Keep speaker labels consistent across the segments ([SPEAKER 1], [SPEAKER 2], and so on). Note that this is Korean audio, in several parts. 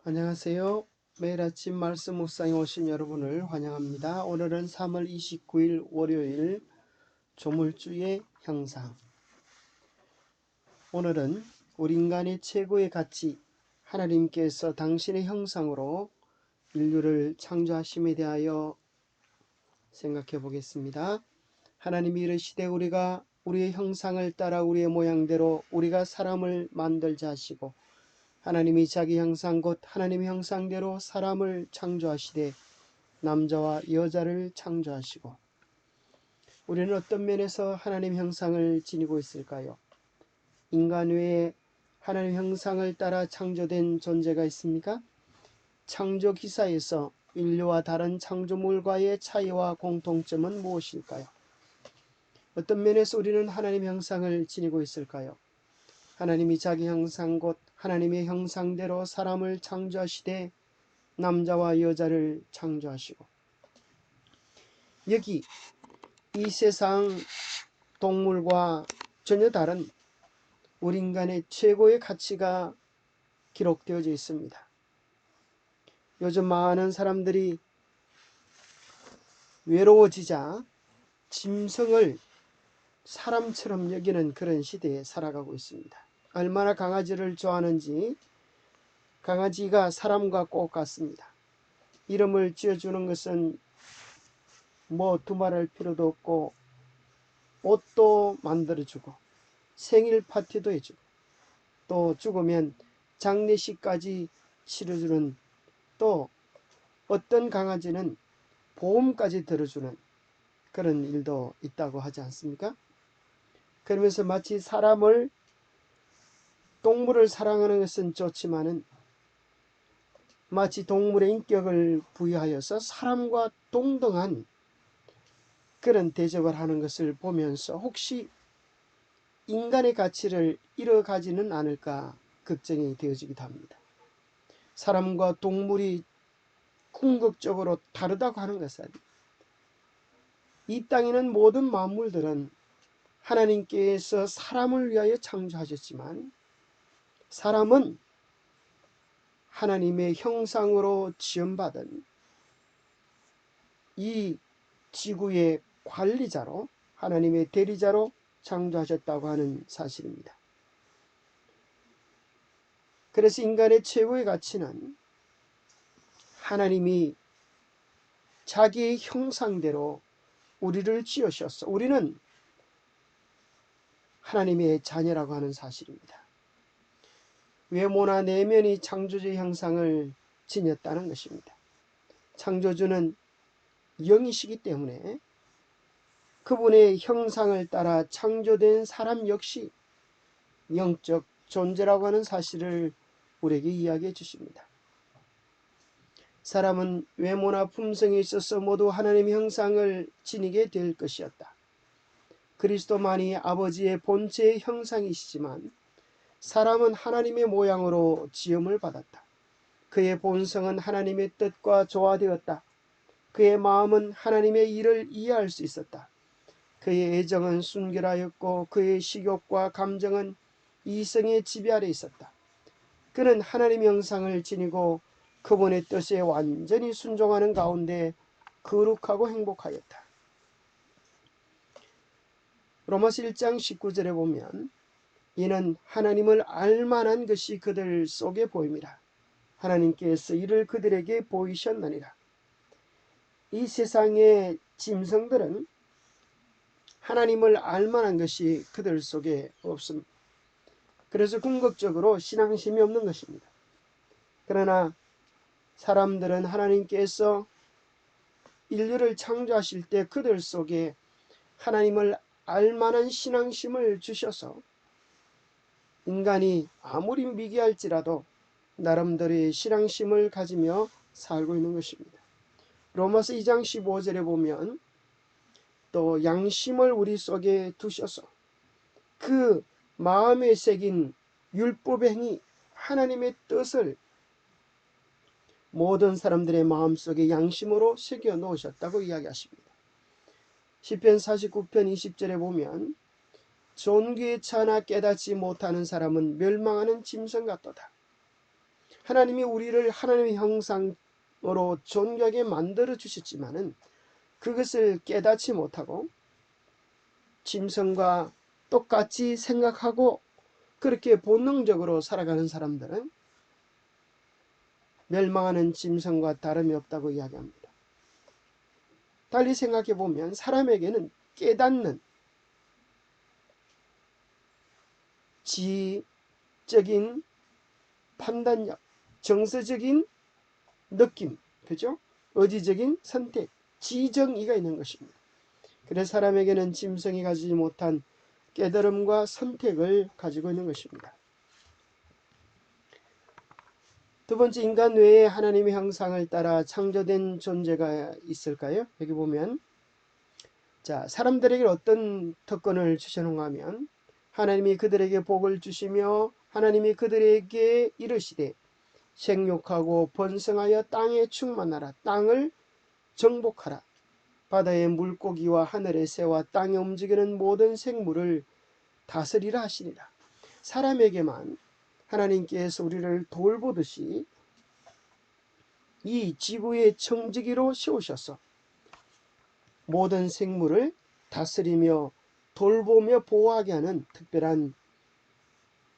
[SPEAKER 1] 안녕하세요. 매일 아침 말씀 묵상에 오신 여러분을 환영합니다. 오늘은 3월 29일 월요일 조물주의 형상. 오늘은 우리 인간의 최고의 가치, 하나님께서 당신의 형상으로 인류를 창조하심에 대하여 생각해 보겠습니다. 하나님이 이르시되 우리가 우리의 형상을 따라 우리의 모양대로 우리가 사람을 만들자 하시고 하나님이 자기 형상 곧 하나님의 형상대로 사람을 창조하시되 남자와 여자를 창조하시고. 우리는 어떤 면에서 하나님 형상을 지니고 있을까요? 인간 외에 하나님 형상을 따라 창조된 존재가 있습니까? 창조 기사에서 인류와 다른 창조물과의 차이와 공통점은 무엇일까요? 어떤 면에서 우리는 하나님 형상을 지니고 있을까요? 하나님이 자기 형상 곧 하나님의 형상대로 사람을 창조하시되 남자와 여자를 창조하시고. 여기 이 세상 동물과 전혀 다른 우리 인간의 최고의 가치가 기록되어져 있습니다. 요즘 많은 사람들이 외로워지자 짐승을 사람처럼 여기는 그런 시대에 살아가고 있습니다. 얼마나 강아지를 좋아하는지 강아지가 사람과 꼭 같습니다. 이름을 지어주는 것은 두말할 필요도 없고 옷도 만들어주고 생일 파티도 해주고 또 죽으면 장례식까지 치러주는, 또 어떤 강아지는 보험까지 들어주는 그런 일도 있다고 하지 않습니까? 그러면서 마치 동물을 사랑하는 것은 좋지만은 마치 동물의 인격을 부여하여서 사람과 동등한 그런 대접을 하는 것을 보면서 혹시 인간의 가치를 잃어가지는 않을까 걱정이 되어지기도 합니다. 사람과 동물이 궁극적으로 다르다고 하는 것은 이 땅에 있는 모든 만물들은 하나님께서 사람을 위하여 창조하셨지만 사람은 하나님의 형상으로 지음받은 이 지구의 관리자로, 하나님의 대리자로 창조하셨다고 하는 사실입니다. 그래서 인간의 최고의 가치는 하나님이 자기의 형상대로 우리를 지으셨어. 우리는 하나님의 자녀라고 하는 사실입니다. 외모나 내면이 창조주의 형상을 지녔다는 것입니다. 창조주는 영이시기 때문에 그분의 형상을 따라 창조된 사람 역시 영적 존재라고 하는 사실을 우리에게 이야기해 주십니다. 사람은 외모나 품성에 있어서 모두 하나님의 형상을 지니게 될 것이었다. 그리스도만이 아버지의 본체의 형상이시지만 사람은 하나님의 모양으로 지음을 받았다. 그의 본성은 하나님의 뜻과 조화되었다. 그의 마음은 하나님의 일을 이해할 수 있었다. 그의 애정은 순결하였고 그의 식욕과 감정은 이성의 지배 아래 있었다. 그는 하나님의 형상을 지니고 그분의 뜻에 완전히 순종하는 가운데 거룩하고 행복하였다. 로마서 1장 19절에 보면 이는 하나님을 알만한 것이 그들 속에 보임이라. 하나님께서 이를 그들에게 보이셨느니라. 이 세상의 짐승들은 하나님을 알만한 것이 그들 속에 없습니다. 그래서 궁극적으로 신앙심이 없는 것입니다. 그러나 사람들은 하나님께서 인류를 창조하실 때 그들 속에 하나님을 알만한 신앙심을 주셔서 인간이 아무리 미개할지라도 나름대로의 신앙심을 가지며 살고 있는 것입니다. 로마서 2장 15절에 보면 또 양심을 우리 속에 두셔서 그 마음에 새긴 율법의 행위, 하나님의 뜻을 모든 사람들의 마음속에 양심으로 새겨 놓으셨다고 이야기하십니다. 시편 49편 20절에 보면 존귀에 차나 깨닫지 못하는 사람은 멸망하는 짐승 같도다. 하나님이 우리를 하나님의 형상으로 존귀하게 만들어 주셨지만은 그것을 깨닫지 못하고 짐승과 똑같이 생각하고 그렇게 본능적으로 살아가는 사람들은 멸망하는 짐승과 다름이 없다고 이야기합니다. 달리 생각해 보면 사람에게는 깨닫는 지적인 판단력, 정서적인 느낌, 그죠? 의지적인 선택, 지정의가 있는 것입니다. 그래서 사람에게는 짐승이 가지지 못한 깨달음과 선택을 가지고 있는 것입니다. 두 번째, 인간 외에 하나님의 형상을 따라 창조된 존재가 있을까요? 여기 보면 자, 사람들에게 어떤 특권을 주시는가 하면 하나님이 그들에게 복을 주시며 하나님이 그들에게 이르시되 생육하고 번성하여 땅에 충만하라. 땅을 정복하라. 바다의 물고기와 하늘의 새와 땅에 움직이는 모든 생물을 다스리라 하시니라. 사람에게만 하나님께서 우리를 돌보듯이 이 지구의 청지기로 세우셔서 모든 생물을 다스리며 돌보며 보호하게 하는 특별한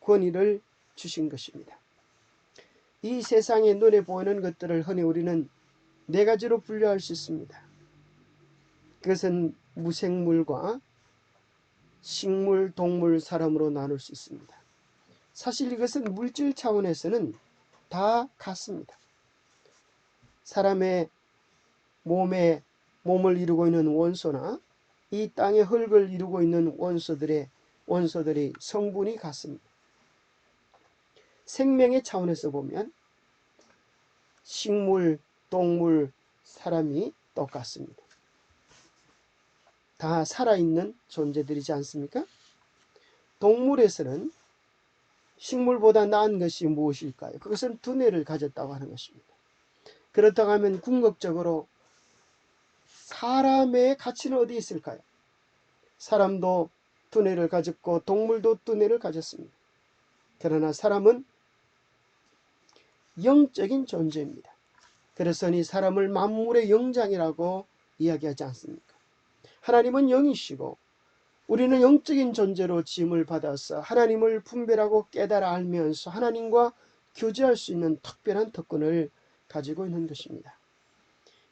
[SPEAKER 1] 권위를 주신 것입니다. 이 세상의 눈에 보이는 것들을 흔히 우리는 네 가지로 분류할 수 있습니다. 그것은 무생물과 식물, 동물, 사람으로 나눌 수 있습니다. 사실 이것은 물질 차원에서는 다 같습니다. 사람의 몸을 이루고 있는 원소나 이 땅의 흙을 이루고 있는 원소들이 성분이 같습니다. 생명의 차원에서 보면 식물, 동물, 사람이 똑같습니다. 다 살아있는 존재들이지 않습니까? 동물에서는 식물보다 나은 것이 무엇일까요? 그것은 두뇌를 가졌다고 하는 것입니다. 그렇다고 하면 궁극적으로 사람의 가치는 어디에 있을까요? 사람도 두뇌를 가졌고 동물도 두뇌를 가졌습니다. 그러나 사람은 영적인 존재입니다. 그래서 이 사람을 만물의 영장이라고 이야기하지 않습니까? 하나님은 영이시고 우리는 영적인 존재로 지음을 받아서 하나님을 분별하고 깨달아 알면서 하나님과 교제할 수 있는 특별한 특권을 가지고 있는 것입니다.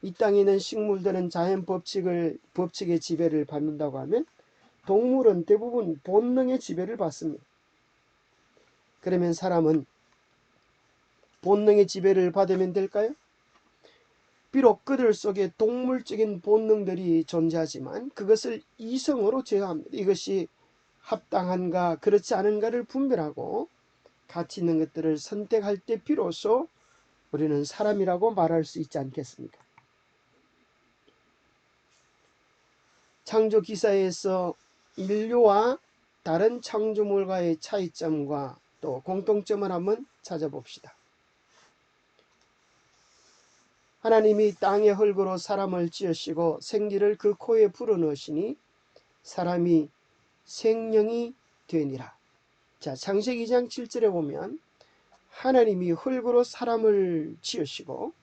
[SPEAKER 1] 이 땅에 있는 식물들은 자연 법칙의 지배를 받는다고 하면 동물은 대부분 본능의 지배를 받습니다. 그러면 사람은 본능의 지배를 받으면 될까요? 비록 그들 속에 동물적인 본능들이 존재하지만 그것을 이성으로 제어합니다. 이것이 합당한가 그렇지 않은가를 분별하고 가치 있는 것들을 선택할 때 비로소 우리는 사람이라고 말할 수 있지 않겠습니까? 창조 기사에서 인류와 다른 창조물과의 차이점과 또 공통점을 한번 찾아봅시다. 하나님이 땅의 흙으로 사람을 지으시고 생기를 그 코에 불어넣으시니 사람이 생명이 되니라. 자, 창세기 2장 7절에 보면 하나님이 흙으로 사람을 지으시고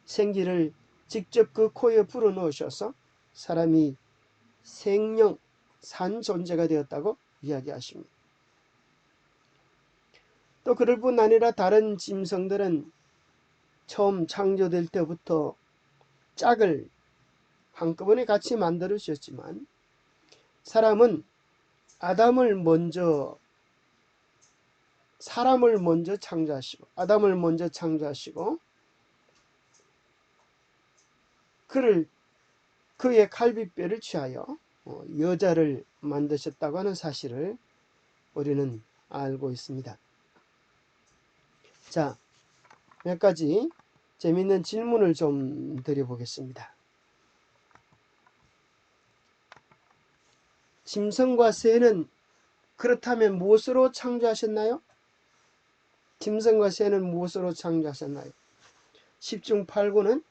[SPEAKER 1] 생기를 직접 그 코에 불어넣으셔서 사람이 생명, 산 존재가 되었다고 이야기하십니다. 또 그럴 뿐 아니라 다른 짐승들은 처음 창조될 때부터 짝을 한꺼번에 같이 만들어 주셨지만 사람은 사람을 먼저 창조하시고 그의 갈비뼈를 취하여 여자를 만드셨다고 하는 사실을 우리는 알고 있습니다. 자, 몇 가지 재미있는 질문을 좀 드려보겠습니다. 짐승과 새는 그렇다면 무엇으로 창조하셨나요? 짐승과 새는 무엇으로 창조하셨나요? 10중 8구는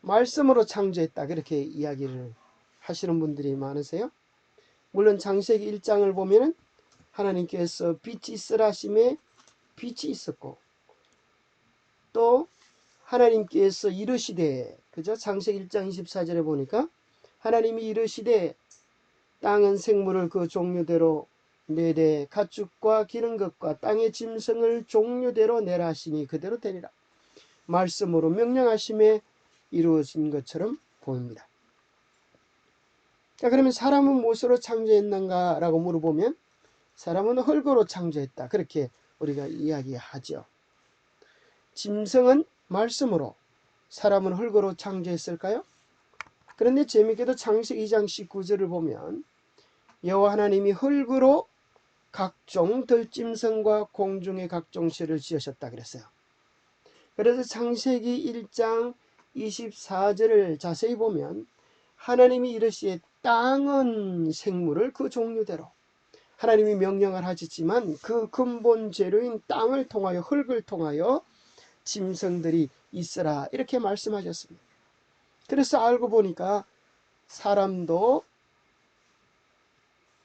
[SPEAKER 1] 말씀으로 창조했다 그렇게 이야기를 하시는 분들이 많으세요. 물론 창세기 1장을 보면 하나님께서 빛이 있으라 하심에 빛이 있었고 또 하나님께서 이르시되 그죠? 창세기 1장 24절에 보니까 하나님이 이르시되 땅은 생물을 그 종류대로 내되 가축과 기는 것과 땅의 짐승을 종류대로 내라 하시니 그대로 되리라. 말씀으로 명령하심에 이루어진 것처럼 보입니다. 자, 그러면 사람은 무엇으로 창조했는가 라고 물어보면 사람은 흙으로 창조했다. 그렇게 우리가 이야기하죠. 짐승은 말씀으로, 사람은 흙으로 창조했을까요? 그런데 재미있게도 창세기 2장 19절을 보면 여호와 하나님이 흙으로 각종 들짐승과 공중의 각종 새를 지으셨다 그랬어요. 그래서 창세기 1장 24절을 자세히 보면 하나님이 이르시되 땅은 생물을 그 종류대로, 하나님이 명령을 하셨지만 그 근본 재료인 땅을 통하여, 흙을 통하여 짐승들이 있으라 이렇게 말씀하셨습니다. 그래서 알고 보니까 사람도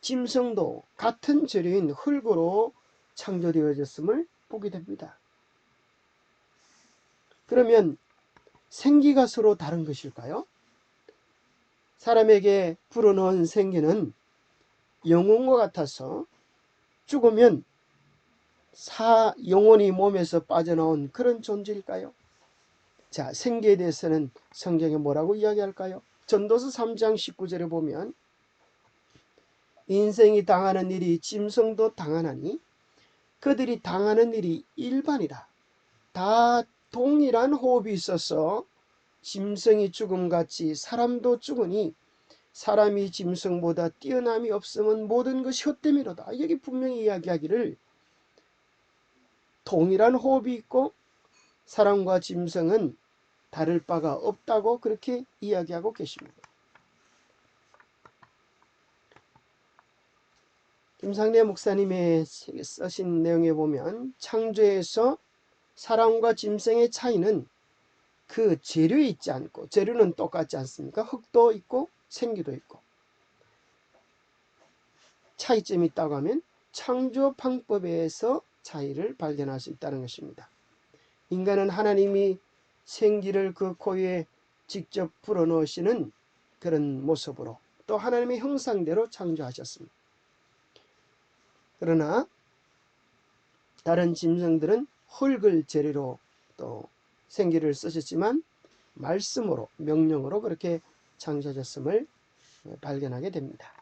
[SPEAKER 1] 짐승도 같은 재료인 흙으로 창조되어졌음을 보게 됩니다. 그러면 생기가 서로 다른 것일까요? 사람에게 불어넣은 생기는 영혼과 같아서 죽으면 영혼이 몸에서 빠져나온 그런 존재일까요? 자, 생기에 대해서는 성경에 뭐라고 이야기할까요? 전도서 3장 19절에 보면 인생이 당하는 일이 짐승도 당하나니 그들이 당하는 일이 일반이라. 다 동일한 호흡이 있어서 짐승이 죽음같이 사람도 죽으니 사람이 짐승보다 뛰어남이 없으면 모든 것이 헛됨이로다. 여기 분명히 이야기하기를 동일한 호흡이 있고 사람과 짐승은 다를 바가 없다고 그렇게 이야기하고 계십니다. 김상래 목사님의 쓰신 내용에 보면 창조에서 사람과 짐승의 차이는 그 재료에 있지 않고, 재료는 똑같지 않습니까? 흙도 있고 생기도 있고, 차이점이 있다고 하면 창조 방법에서 차이를 발견할 수 있다는 것입니다. 인간은 하나님이 생기를 그 고유에 직접 불어넣으시는 그런 모습으로 또 하나님의 형상대로 창조하셨습니다. 그러나 다른 짐승들은 흙을 재료로 또 생기를 쓰셨지만 말씀으로, 명령으로 그렇게 창조하셨음을 발견하게 됩니다.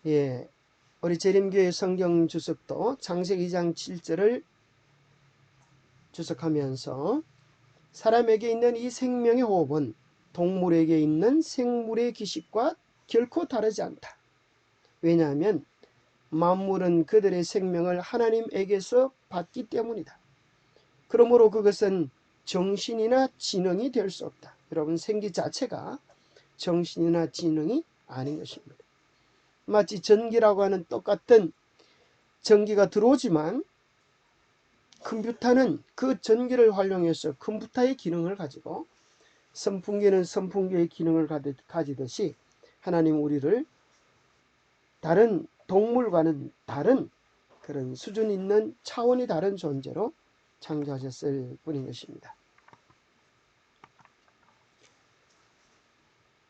[SPEAKER 1] 예, 우리 재림교회 성경 주석도 창세기 2장 7절을 주석하면서 사람에게 있는 이 생명의 호흡은 동물에게 있는 생물의 기식과 결코 다르지 않다. 왜냐하면 만물은 그들의 생명을 하나님에게서 받기 때문이다. 그러므로 그것은 정신이나 지능이 될 수 없다. 여러분, 생기 자체가 정신이나 지능이 아닌 것입니다. 마치 전기라고 하는 똑같은 전기가 들어오지만 컴퓨터는 그 전기를 활용해서 컴퓨터의 기능을 가지고 선풍기는 선풍기의 기능을 가지듯이 하나님 우리를 다른 동물과는 다른 그런 수준 있는 차원이 다른 존재로 창조하셨을 뿐인 것입니다.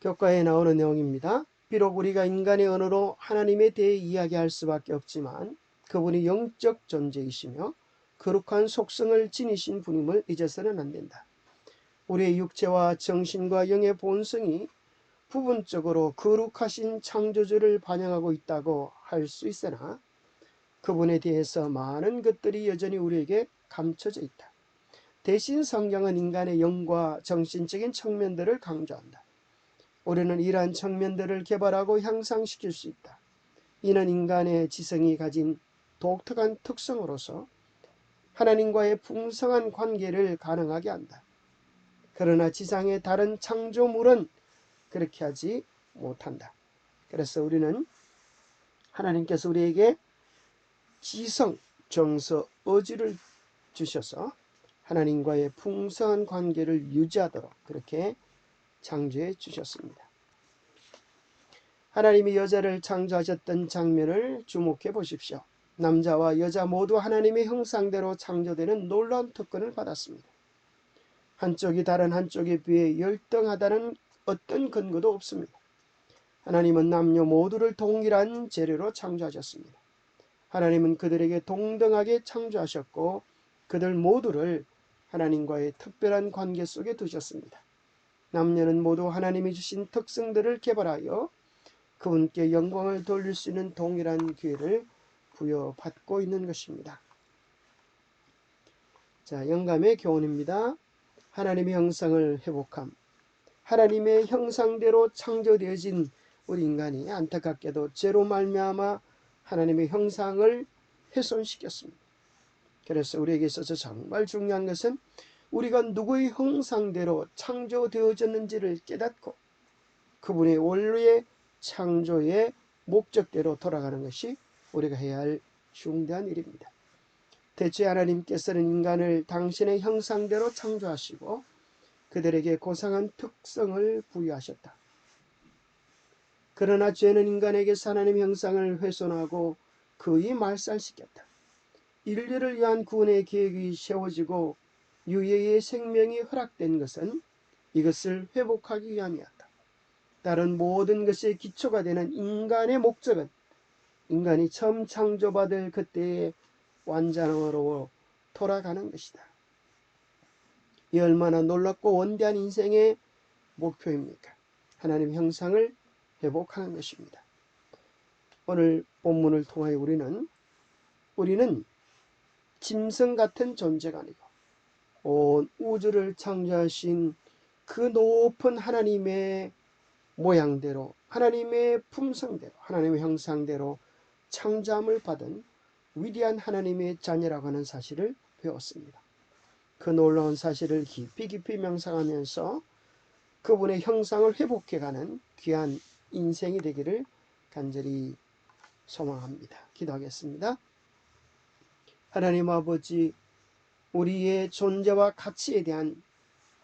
[SPEAKER 1] 교과에 나오는 내용입니다. 비록 우리가 인간의 언어로 하나님에 대해 이야기할 수밖에 없지만 그분이 영적 존재이시며 거룩한 속성을 지니신 분임을 잊어서는 안 된다. 우리의 육체와 정신과 영의 본성이 부분적으로 거룩하신 창조주를 반영하고 있다고 할 수 있으나 그분에 대해서 많은 것들이 여전히 우리에게 감춰져 있다. 대신 성경은 인간의 영과 정신적인 측면들을 강조한다. 우리는 이러한 측면들을 개발하고 향상시킬 수 있다. 이는 인간의 지성이 가진 독특한 특성으로서 하나님과의 풍성한 관계를 가능하게 한다. 그러나 지상의 다른 창조물은 그렇게 하지 못한다. 그래서 우리는 하나님께서 우리에게 지성, 정서, 의지를 주셔서 하나님과의 풍성한 관계를 유지하도록 그렇게 창조해 주셨습니다. 하나님이 여자를 창조하셨던 장면을 주목해 보십시오. 남자와 여자 모두 하나님의 형상대로 창조되는 놀라운 특권을 받았습니다. 한쪽이 다른 한쪽에 비해 열등하다는 어떤 근거도 없습니다. 하나님은 남녀 모두를 동일한 재료로 창조하셨습니다. 하나님은 그들에게 동등하게 창조하셨고 그들 모두를 하나님과의 특별한 관계 속에 두셨습니다. 남녀는 모두 하나님이 주신 특성들을 개발하여 그분께 영광을 돌릴 수 있는 동일한 기회를 부여받고 있는 것입니다. 자, 영감의 교훈입니다. 하나님의 형상을 회복함. 하나님의 형상대로 창조되어진 우리 인간이 안타깝게도 죄로 말미암아 하나님의 형상을 훼손시켰습니다. 그래서 우리에게 있어서 정말 중요한 것은 우리가 누구의 형상대로 창조되어졌는지를 깨닫고 그분의 원래의 창조의 목적대로 돌아가는 것이 우리가 해야 할 중대한 일입니다. 대체 하나님께서는 인간을 당신의 형상대로 창조하시고 그들에게 고상한 특성을 부여하셨다. 그러나 죄는 인간에게서 하나님의 형상을 훼손하고 거의 말살시켰다. 인류를 위한 구원의 계획이 세워지고 유해의 생명이 허락된 것은 이것을 회복하기 위함이었다. 다른 모든 것의 기초가 되는 인간의 목적은 인간이 처음 창조받을 그때의 완전함으로 돌아가는 것이다. 이 얼마나 놀랍고 원대한 인생의 목표입니까? 하나님의 형상을 회복하는 것입니다. 오늘 본문을 통하여 우리는 짐승 같은 존재가 아니고 온 우주를 창조하신 그 높은 하나님의 모양대로 하나님의 품성대로 하나님의 형상대로 창조함을 받은 위대한 하나님의 자녀라고 하는 사실을 배웠습니다. 그 놀라운 사실을 깊이 명상하면서 그분의 형상을 회복해가는 귀한 인생이 되기를 간절히 소망합니다. 기도하겠습니다. 하나님 아버지, 우리의 존재와 가치에 대한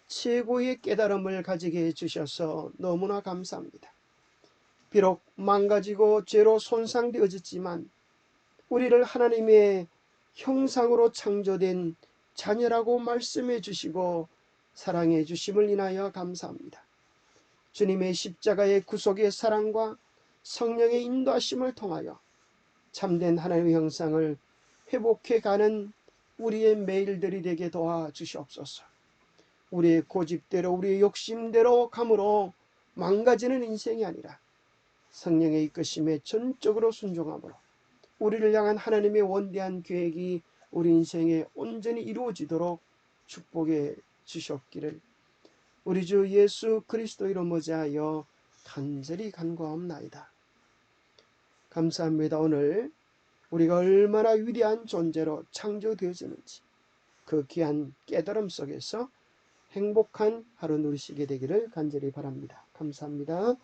[SPEAKER 1] 최고의 깨달음을 가지게 해주셔서 너무나 감사합니다. 비록 망가지고 죄로 손상되어졌지만 우리를 하나님의 형상으로 창조된 자녀라고 말씀해 주시고 사랑해 주심을 인하여 감사합니다. 주님의 십자가의 구속의 사랑과 성령의 인도하심을 통하여 참된 하나님의 형상을 회복해가는 우리의 매일들이 되게 도와주시옵소서. 우리의 고집대로 우리의 욕심대로 감으로 망가지는 인생이 아니라 성령의 이끄심에 전적으로 순종함으로 우리를 향한 하나님의 원대한 계획이 우리 인생에 온전히 이루어지도록 축복해 주셨기를 우리 주 예수 그리스도 이름 의지하여 간절히 간구하옵나이다. 감사합니다. 오늘 우리가 얼마나 위대한 존재로 창조되어지는지 그 귀한 깨달음 속에서 행복한 하루 누리시게 되기를 간절히 바랍니다. 감사합니다.